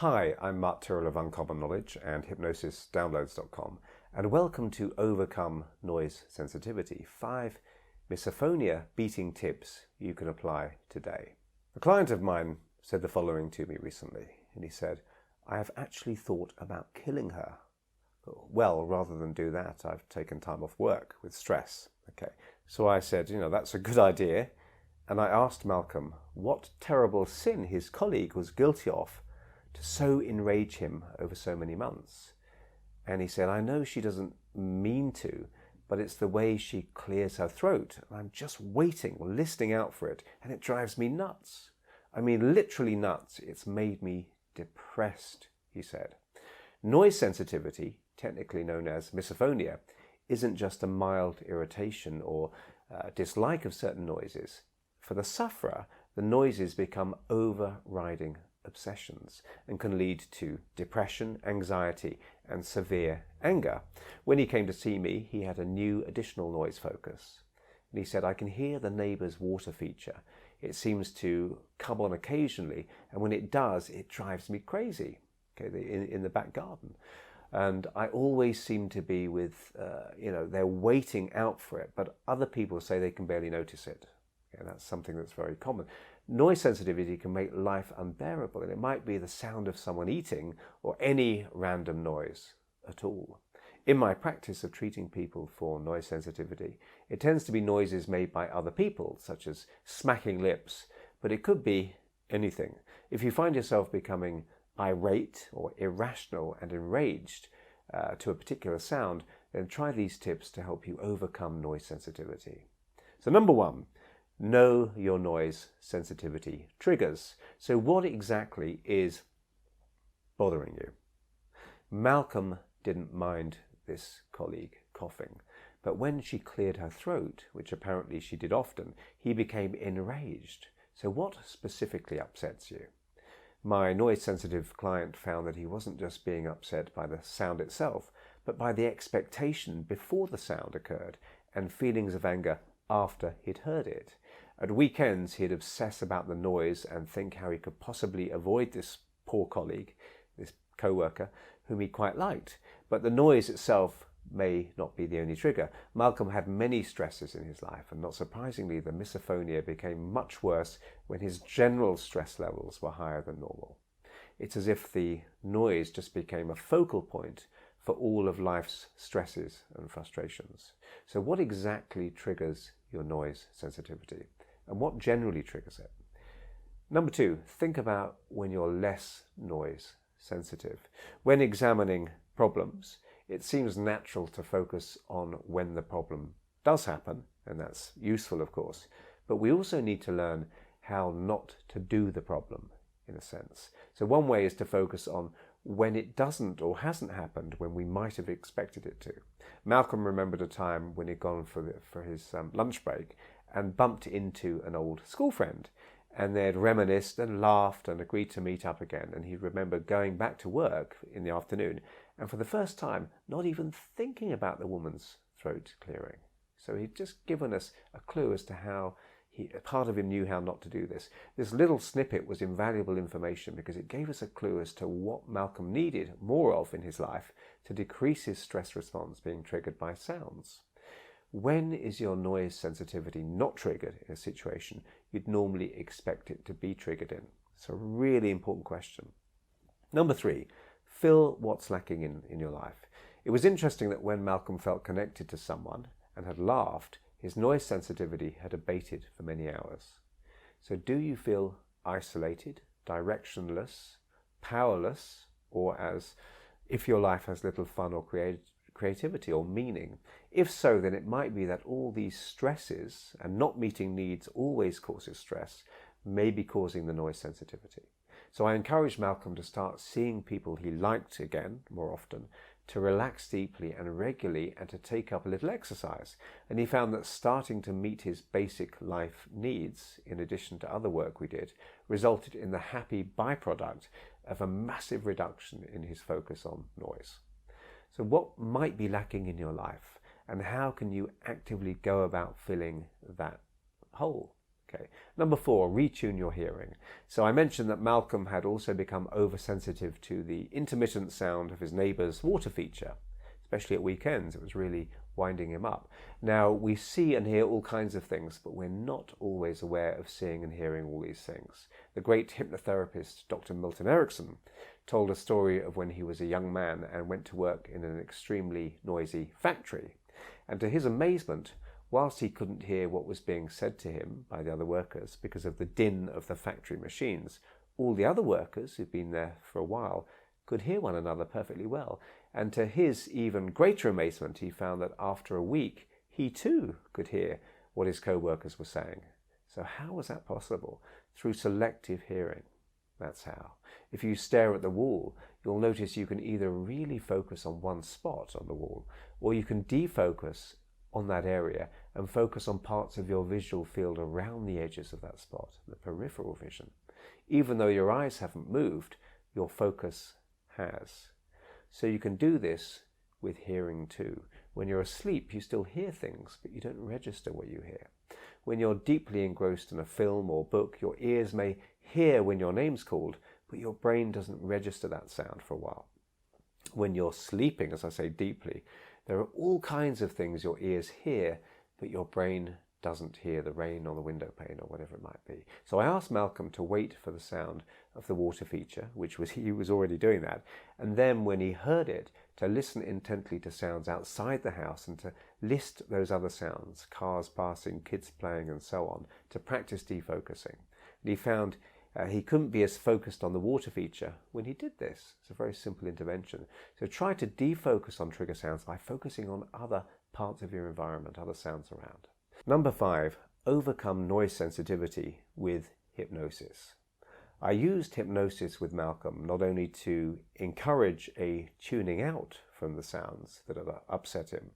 Hi, I'm Tyrrell of Uncommon Knowledge and hypnosisdownloads.com, and welcome to Overcome Noise Sensitivity, 5 misophonia beating tips you can apply today. A client of mine said the following to me recently, and he said, I have actually thought about killing her. Well, rather than do that, I've taken time off work with stress. Okay, so I said, that's a good idea. And I asked Malcolm what terrible sin his colleague was guilty of to so enrage him over so many months. And he said, I know she doesn't mean to, but it's the way she clears her throat. And I'm just waiting, listening out for it, and it drives me nuts. I mean, literally nuts. It's made me depressed, he said. Noise sensitivity, technically known as misophonia, isn't just a mild irritation or dislike of certain noises. For the sufferer, the noises become overriding obsessions and can lead to depression, anxiety, and severe anger. When he came to see me, he had a new additional noise focus. And he said, I can hear the neighbour's water feature. It seems to come on occasionally, and when it does, it drives me crazy, in the back garden. And I always seem to be with, they're waiting out for it, but other people say they can barely notice it. And that's something that's very common. Noise sensitivity can make life unbearable, and it might be the sound of someone eating or any random noise at all. In my practice of treating people for noise sensitivity, it tends to be noises made by other people, such as smacking lips, but it could be anything. If you find yourself becoming irate or irrational and enraged to a particular sound, then try these tips to help you overcome noise sensitivity. So number 1, know your noise sensitivity triggers. So what exactly is bothering you? Malcolm didn't mind this colleague coughing, but when she cleared her throat, which apparently she did often, he became enraged. So what specifically upsets you? My noise-sensitive client found that he wasn't just being upset by the sound itself, but by the expectation before the sound occurred and feelings of anger after he'd heard it. At weekends, he'd obsess about the noise and think how he could possibly avoid this poor colleague, this co-worker, whom he quite liked. But the noise itself may not be the only trigger. Malcolm had many stresses in his life, and not surprisingly, the misophonia became much worse when his general stress levels were higher than normal. It's as if the noise just became a focal point for all of life's stresses and frustrations. So what exactly triggers your noise sensitivity? And what generally triggers it? Number 2, think about when you're less noise sensitive. When examining problems, it seems natural to focus on when the problem does happen, and that's useful, of course, but we also need to learn how not to do the problem, in a sense. So one way is to focus on when it doesn't or hasn't happened when we might have expected it to. Malcolm remembered a time when he'd gone for his lunch break and bumped into an old school friend, and they'd reminisced and laughed and agreed to meet up again. And he remembered going back to work in the afternoon and for the first time not even thinking about the woman's throat clearing. So he'd just given us a clue as to how part of him knew how not to do this. This little snippet was invaluable information because it gave us a clue as to what Malcolm needed more of in his life to decrease his stress response being triggered by sounds. When is your noise sensitivity not triggered in a situation you'd normally expect it to be triggered in? It's a really important question. Number 3, fill what's lacking in your life. It was interesting that when Malcolm felt connected to someone and had laughed, his noise sensitivity had abated for many hours. So do you feel isolated, directionless, powerless, or as if your life has little fun or creativity or meaning? If so, then it might be that all these stresses, and not meeting needs always causes stress, may be causing the noise sensitivity. So I encouraged Malcolm to start seeing people he liked again more often, to relax deeply and regularly, and to take up a little exercise. And he found that starting to meet his basic life needs, in addition to other work we did, resulted in the happy byproduct of a massive reduction in his focus on noise. So what might be lacking in your life, and how can you actively go about filling that hole? Okay. Number 4, retune your hearing. So I mentioned that Malcolm had also become oversensitive to the intermittent sound of his neighbour's water feature. Especially at weekends, it was really winding him up. Now, we see and hear all kinds of things, but we're not always aware of seeing and hearing all these things. The great hypnotherapist, Dr. Milton Erickson, told a story of when he was a young man and went to work in an extremely noisy factory. And to his amazement, whilst he couldn't hear what was being said to him by the other workers because of the din of the factory machines, all the other workers who'd been there for a while could hear one another perfectly well. And to his even greater amazement, he found that after a week, he too could hear what his co-workers were saying. So how was that possible? Through selective hearing. That's how. If you stare at the wall, you'll notice you can either really focus on one spot on the wall, or you can defocus on that area and focus on parts of your visual field around the edges of that spot, the peripheral vision. Even though your eyes haven't moved, your focus has. So you can do this with hearing too. When you're asleep, you still hear things, but you don't register what you hear. When you're deeply engrossed in a film or book, your ears may hear when your name's called, but your brain doesn't register that sound for a while. When you're sleeping, as I say, deeply, there are all kinds of things your ears hear, but your brain doesn't hear the rain on the window pane or whatever it might be. So I asked Malcolm to wait for the sound of the water feature, he was already doing that, and then when he heard it, to listen intently to sounds outside the house and to list those other sounds, cars passing, kids playing and so on, to practice defocusing. And he found he couldn't be as focused on the water feature when he did this. It's a very simple intervention. So try to defocus on trigger sounds by focusing on other parts of your environment, other sounds around. Number 5, overcome noise sensitivity with hypnosis. I used hypnosis with Malcolm not only to encourage a tuning out from the sounds that had upset him,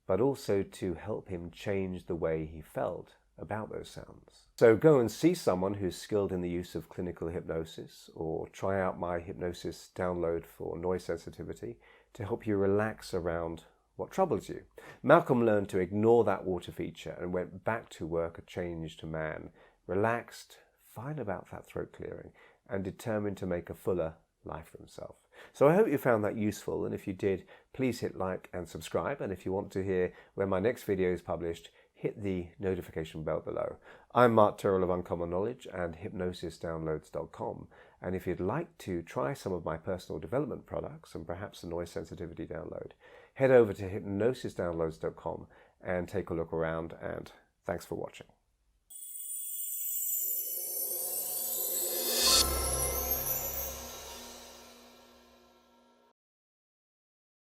but also to help him change the way he felt about those sounds. So go and see someone who's skilled in the use of clinical hypnosis, or try out my hypnosis download for noise sensitivity to help you relax around what troubles you. Malcolm learned to ignore that water feature and went back to work a changed man, relaxed, fine about that throat clearing, and determined to make a fuller life for himself. So I hope you found that useful, and if you did, please hit like and subscribe, and if you want to hear when my next video is published, hit the notification bell below. I'm Mark Tyrrell of Uncommon Knowledge and hypnosisdownloads.com, and if you'd like to try some of my personal development products and perhaps a noise sensitivity download, head over to hypnosisdownloads.com and take a look around, and thanks for watching.